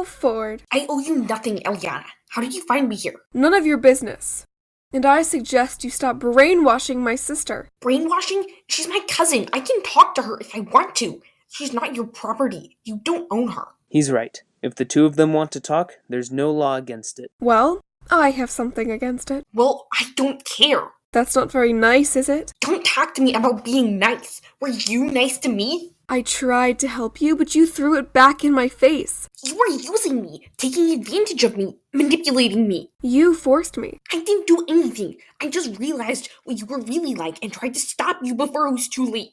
Ford. I owe you nothing, Eliana. How did you find me here? None of your business. And I suggest you stop brainwashing my sister. Brainwashing? She's my cousin. I can talk to her if I want to. She's not your property. You don't own her. He's right. If the two of them want to talk, there's no law against it. Well, I have something against it. Well, I don't care. That's not very nice, is it? Don't talk to me about being nice. Were you nice to me? I tried to help you, but you threw it back in my face. You were using me, taking advantage of me, manipulating me. You forced me. I didn't do anything. I just realized what you were really like and tried to stop you before it was too late.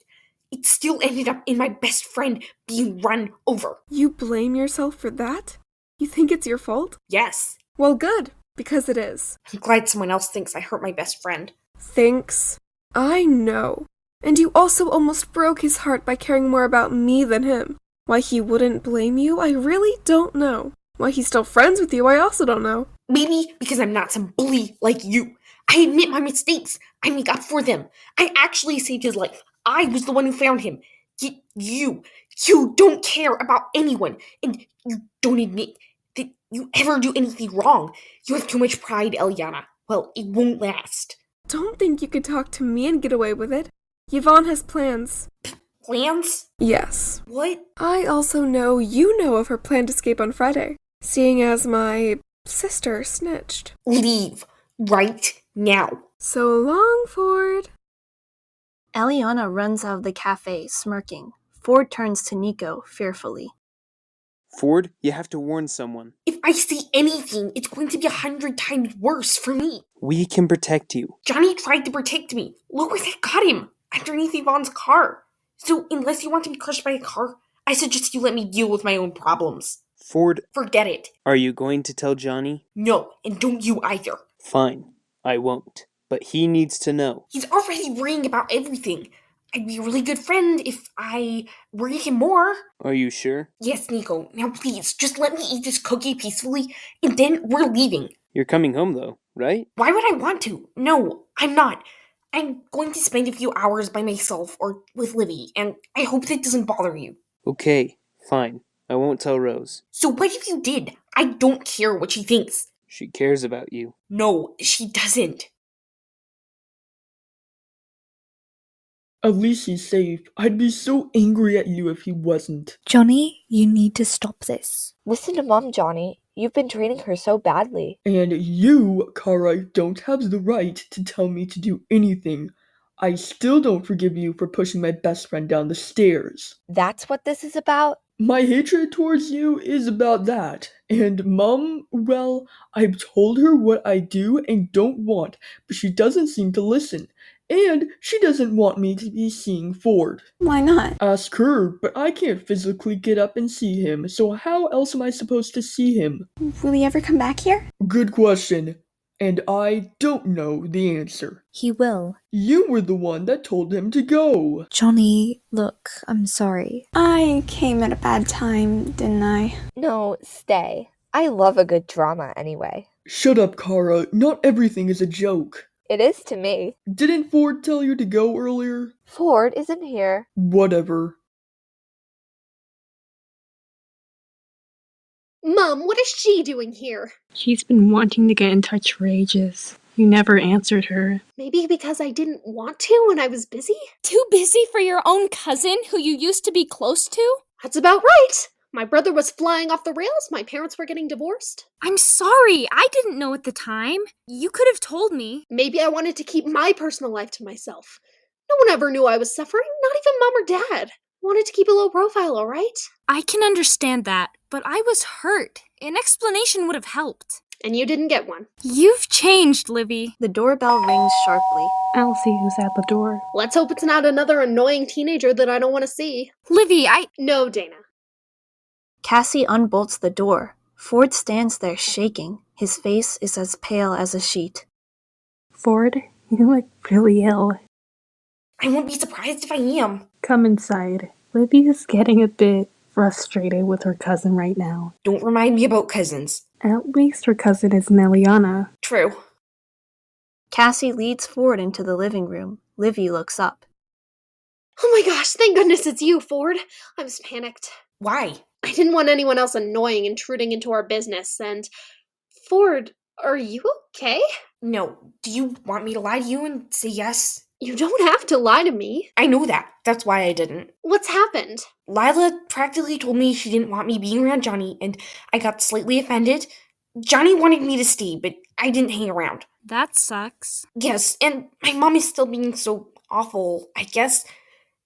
It still ended up in my best friend being run over. You blame yourself for that? You think it's your fault? Yes. Well, good, because it is. I'm glad someone else thinks I hurt my best friend. Thinks? I know. And you also almost broke his heart by caring more about me than him. Why he wouldn't blame you, I really don't know. Why he's still friends with you, I also don't know. Maybe because I'm not some bully like you. I admit my mistakes. I make up for them. I actually saved his life. I was the one who found him. Yet you don't care about anyone. And you don't admit that you ever do anything wrong. You have too much pride, Eliana. Well, it won't last. Don't think you could talk to me and get away with it. Yvonne has plans. Plans? Yes. What? I also know you know of her planned escape on Friday, seeing as my sister snitched. Leave. Right now. So long, Ford. Eliana runs out of the cafe, smirking. Ford turns to Nico, fearfully. Ford, you have to warn someone. If I see anything, it's going to be 100 times worse for me. We can protect you. Johnny tried to protect me. Look where that got him. Underneath Yvonne's car. So, unless you want to be crushed by a car, I suggest you let me deal with my own problems. Ford, Forget it. are you going to tell Johnny? No, and don't you either. Fine, I won't. But he needs to know. He's already worrying about everything. I'd be a really good friend if I worry him more. Are you sure? Yes, Nico. Now please, just let me eat this cookie peacefully, and then we're leaving. You're coming home though, right? Why would I want to? No, I'm not. I'm going to spend a few hours by myself or with Livy, and I hope that doesn't bother you. Okay, fine. I won't tell Rose. So what if you did? I don't care what she thinks. She cares about you. No, she doesn't. At least he's safe. I'd be so angry at you if he wasn't. Johnny, you need to stop this. Listen to Mom, Johnny. You've been treating her so badly. And you, Kara, don't have the right to tell me to do anything. I still don't forgive you for pushing my best friend down the stairs. That's what this is about? My hatred towards you is about that. And Mom, well, I've told her what I do and don't want, but she doesn't seem to listen. And she doesn't want me to be seeing Ford. Why not? Ask her, but I can't physically get up and see him, so how else am I supposed to see him? Will he ever come back here? Good question. And I don't know the answer. He will. You were the one that told him to go. Johnny, look, I'm sorry. I came at a bad time, didn't I? No, stay. I love a good drama anyway. Shut up, Kara. Not everything is a joke. It is to me. Didn't Ford tell you to go earlier? Ford isn't here. Whatever. Mom, what is she doing here? She's been wanting to get in touch for ages. You never answered her. Maybe because I didn't want to when I was busy? Too busy for your own cousin who you used to be close to? That's about right. My brother was flying off the rails. My parents were getting divorced. I'm sorry. I didn't know at the time. You could have told me. Maybe I wanted to keep my personal life to myself. No one ever knew I was suffering, not even Mom or Dad. Wanted to keep a low profile, all right? I can understand that, but I was hurt. An explanation would have helped. And you didn't get one. You've changed, Livy. The doorbell rings sharply. I'll see who's at the door. Let's hope it's not another annoying teenager that I don't want to see. Livy, No, Dana. Cassie unbolts the door. Ford stands there shaking. His face is as pale as a sheet. Ford, you look really ill. I won't be surprised if I am. Come inside. Livy is getting a bit frustrated with her cousin right now. Don't remind me about cousins. At least her cousin is Eliana. True. Cassie leads Ford into the living room. Livy looks up. Oh my gosh, thank goodness it's you, Ford. I was panicked. Why? I didn't want anyone else annoying intruding into our business, and Ford, are you okay? No. Do you want me to lie to you and say yes? You don't have to lie to me. I know that. That's why I didn't. What's happened? Lila practically told me she didn't want me being around Johnny, and I got slightly offended. Johnny wanted me to stay, but I didn't hang around. That sucks. Yes, and my mom is still being so awful, I guess.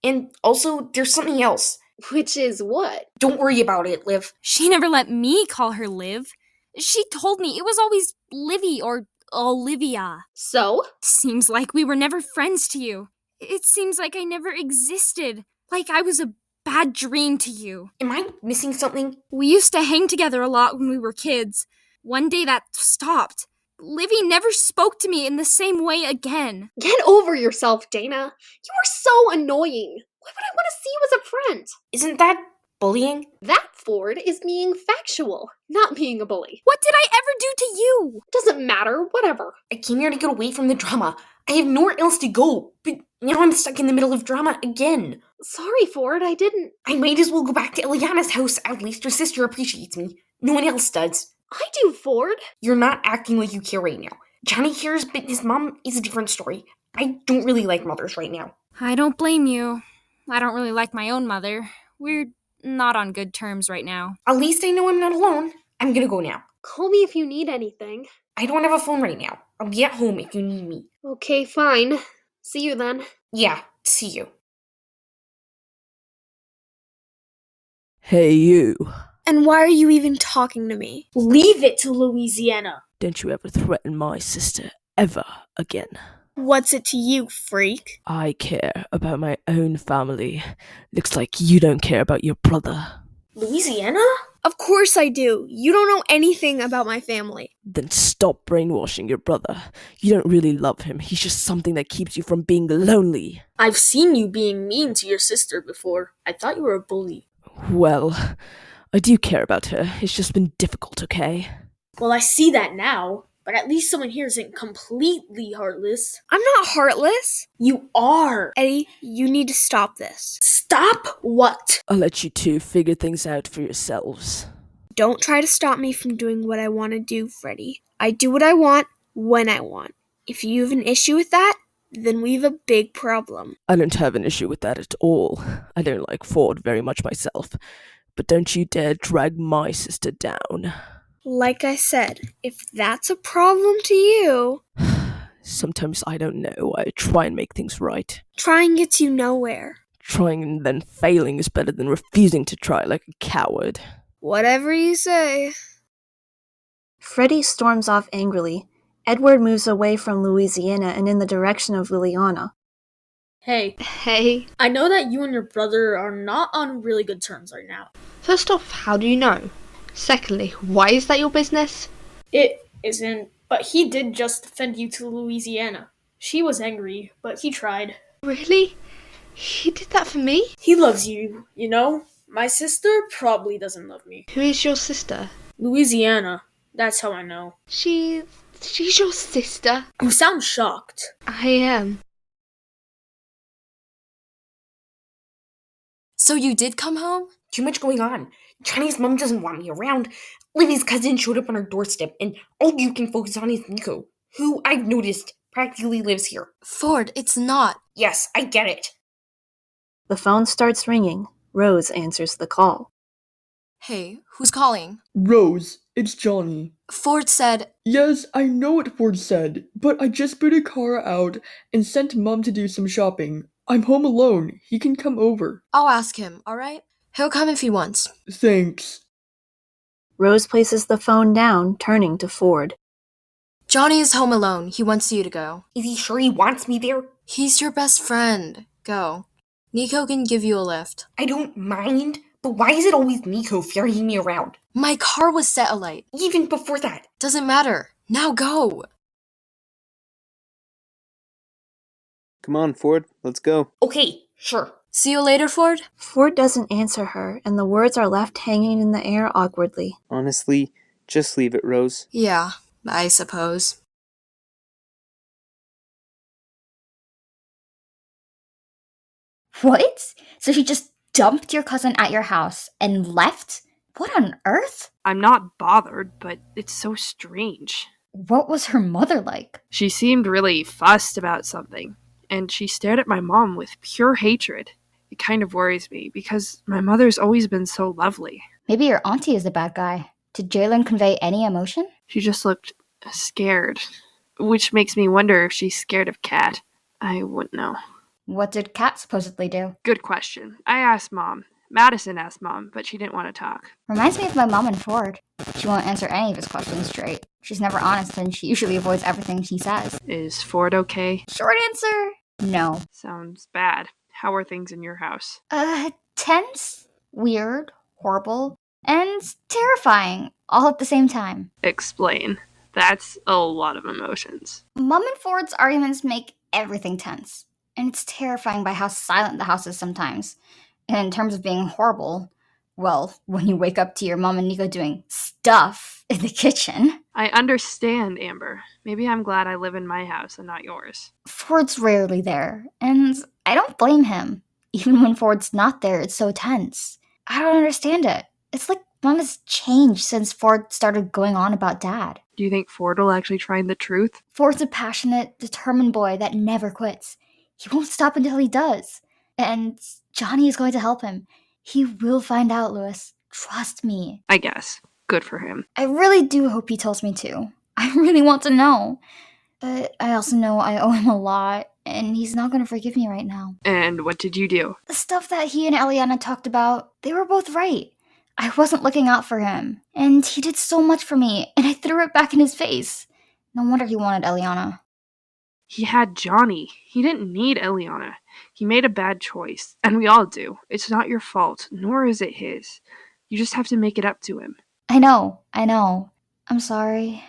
And also, there's something else. Which is what? Don't worry about it, Liv. She never let me call her Liv. She told me it was always Livy or Olivia. So? Seems like we were never friends to you. It seems like I never existed. Like I was a bad dream to you. Am I missing something? We used to hang together a lot when we were kids. One day that stopped. Livy never spoke to me in the same way again. Get over yourself, Dana. You are so annoying. Why would I want to see you as a friend? Isn't that bullying? That, Ford, is being factual, not being a bully. What did I ever do to you? Doesn't matter, whatever. I came here to get away from the drama. I have nowhere else to go, but now I'm stuck in the middle of drama again. Sorry, Ford, I didn't. I might as well go back to Ileana's house. At least her sister appreciates me. No one else does. I do, Ford. You're not acting like you care right now. Johnny cares, but his mom is a different story. I don't really like mothers right now. I don't blame you. I don't really like my own mother. We're not on good terms right now. At least I know I'm not alone. I'm gonna go now. Call me if you need anything. I don't have a phone right now. I'll be at home if you need me. Okay, fine. See you then. Yeah, see you. Hey, you. And why are you even talking to me? Leave it to Louisiana. Don't you ever threaten my sister ever again. What's it to you, freak? I care about my own family. Looks like you don't care about your brother. Louisiana? Of course I do. You don't know anything about my family. Then stop brainwashing your brother. You don't really love him. He's just something that keeps you from being lonely. I've seen you being mean to your sister before. I thought you were a bully. Well, I do care about her. It's just been difficult, okay? Well, I see that now. But at least someone here isn't completely heartless. I'm not heartless. You are. Eddie, you need to stop this. Stop what? I'll let you two figure things out for yourselves. Don't try to stop me from doing what I want to do, Freddie. I do what I want, when I want. If you have an issue with that, then we have a big problem. I don't have an issue with that at all. I don't like Ford very much myself. But don't you dare drag my sister down. Like I said, if that's a problem to you... Sometimes I don't know. I try and make things right. Trying gets you nowhere. Trying and then failing is better than refusing to try like a coward. Whatever you say. Freddie storms off angrily. Edward moves away from Louisiana and in the direction of Liliana. Hey. Hey. I know that you and your brother are not on really good terms right now. First off, how do you know? Secondly, why is that your business? It isn't, but he did just defend you to Louisiana. She was angry, but he tried. Really? He did that for me? He loves you, you know? My sister probably doesn't love me. Who is your sister? Louisiana. That's how I know. She's your sister? You sound shocked. I am. So you did come home? Too much going on. Johnny's mom doesn't want me around. Livy's cousin showed up on her doorstep, and all you can focus on is Nico, who I've noticed practically lives here. Ford, it's not. Yes, I get it. The phone starts ringing. Rose answers the call. Hey, who's calling? Rose, it's Johnny. Ford said... Yes, I know what Ford said, but I just put a car out and sent Mom to do some shopping. I'm home alone. He can come over. I'll ask him, alright? He'll come if he wants. Thanks. Rose places the phone down, turning to Ford. Johnny is home alone. He wants you to go. Is he sure he wants me there? He's your best friend. Go. Nico can give you a lift. I don't mind, but why is it always Nico ferrying me around? My car was set alight. Even before that. Doesn't matter. Now go. Come on, Ford. Let's go. Okay, sure. See you later, Ford? Ford doesn't answer her, and the words are left hanging in the air awkwardly. Honestly, just leave it, Rose. Yeah, I suppose. What? So she just dumped your cousin at your house and left? What on earth? I'm not bothered, but it's so strange. What was her mother like? She seemed really fussed about something, and she stared at my mom with pure hatred. It kind of worries me, because my mother's always been so lovely. Maybe your auntie is the bad guy. Did Jalen convey any emotion? She just looked scared, which makes me wonder if she's scared of Kat. I wouldn't know. What did Kat supposedly do? Good question. I asked Mom. Madison asked Mom, but she didn't want to talk. Reminds me of my mom and Ford. She won't answer any of his questions straight. She's never honest, and she usually avoids everything he says. Is Ford okay? Short answer, no. Sounds bad. How are things in your house? Tense, weird, horrible, and terrifying, all at the same time. Explain. That's a lot of emotions. Mom and Ford's arguments make everything tense, and it's terrifying by how silent the house is sometimes. And in terms of being horrible, well, when you wake up to your mom and Nico doing stuff in the kitchen. I understand, Amber. Maybe I'm glad I live in my house and not yours. Ford's rarely there, and I don't blame him. Even when Ford's not there, it's so tense. I don't understand it. It's like Mom has changed since Ford started going on about Dad. Do you think Ford will actually find the truth? Ford's a passionate, determined boy that never quits. He won't stop until he does. And Johnny is going to help him. He will find out, Louis. Trust me. I guess. Good for him. I really do hope he tells me too. I really want to know. But I also know I owe him a lot, and he's not going to forgive me right now. And what did you do? The stuff that he and Eliana talked about, they were both right. I wasn't looking out for him, and he did so much for me, and I threw it back in his face. No wonder he wanted Eliana. He had Johnny. He didn't need Eliana. He made a bad choice, and we all do. It's not your fault, nor is it his. You just have to make it up to him. I know. I'm sorry.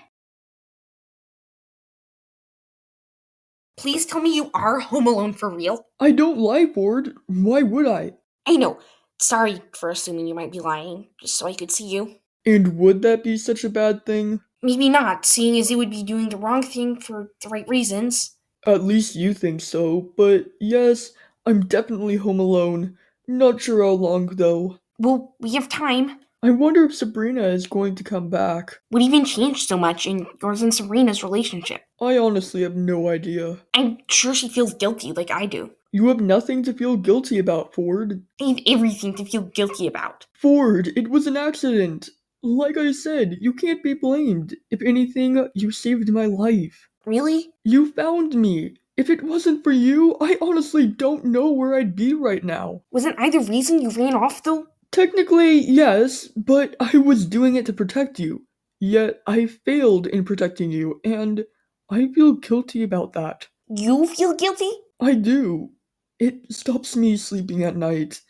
Please tell me you are home alone for real. I don't lie, Ford. Why would I? I know. Sorry for assuming you might be lying, just so I could see you. And would that be such a bad thing? Maybe not, seeing as it would be doing the wrong thing for the right reasons. At least you think so, but yes, I'm definitely home alone. Not sure how long, though. Well, we have time. I wonder if Sabrina is going to come back. What even changed so much in yours and Sabrina's relationship? I honestly have no idea. I'm sure she feels guilty like I do. You have nothing to feel guilty about, Ford. I have everything to feel guilty about. Ford, it was an accident. Like I said, you can't be blamed. If anything, you saved my life. Really? You found me. If it wasn't for you, I honestly don't know where I'd be right now. Wasn't I the reason you ran off, though? Technically, yes, but I was doing it to protect you. Yet, I failed in protecting you, and I feel guilty about that. You feel guilty? I do. It stops me sleeping at night.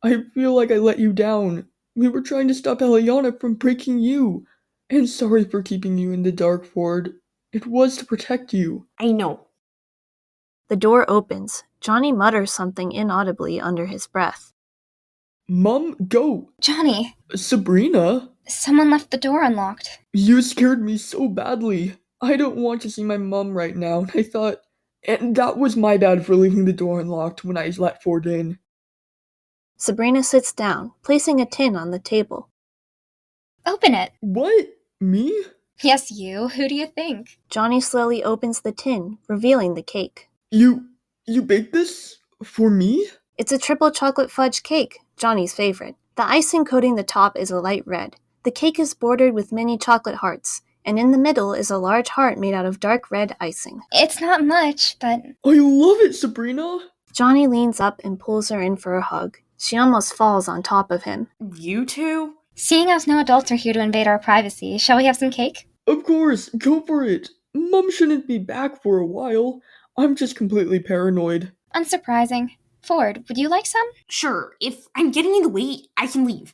I feel like I let you down. We were trying to stop Eliana from breaking you. And sorry for keeping you in the dark, Ford. It was to protect you. I know. The door opens. Johnny mutters something inaudibly under his breath. Mom, go! Johnny! Sabrina? Someone left the door unlocked. You scared me so badly. I don't want to see my mom right now, and I thought... And that was my bad for leaving the door unlocked when I let Ford in. Sabrina sits down, placing a tin on the table. Open it. What? Me? Yes, you. Who do you think? Johnny slowly opens the tin, revealing the cake. You baked this? For me? It's a triple chocolate fudge cake, Johnny's favorite. The icing coating the top is a light red. The cake is bordered with many chocolate hearts, and in the middle is a large heart made out of dark red icing. It's not much, but... I love it, Sabrina! Johnny leans up and pulls her in for a hug. She almost falls on top of him. You two? Seeing as no adults are here to invade our privacy, shall we have some cake? Of course, go for it. Mom shouldn't be back for a while. I'm just completely paranoid. Unsurprising. Ford, would you like some? Sure, if I'm getting in the way, I can leave.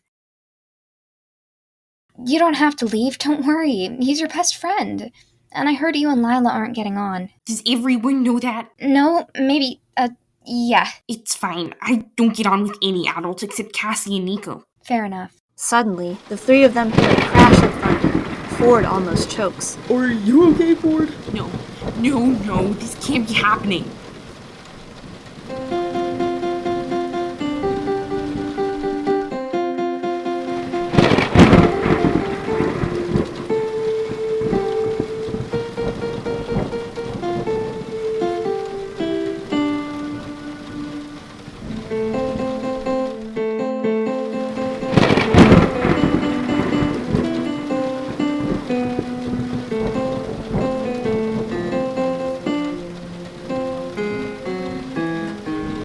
You don't have to leave, don't worry. He's your best friend. And I heard you and Lila aren't getting on. Does everyone know that? No, maybe, yeah. It's fine. I don't get on with any adults except Cassie and Nico. Fair enough. Suddenly, the three of them hear a crash of thunder. Ford almost chokes. Are you okay, Ford? No, this can't be happening.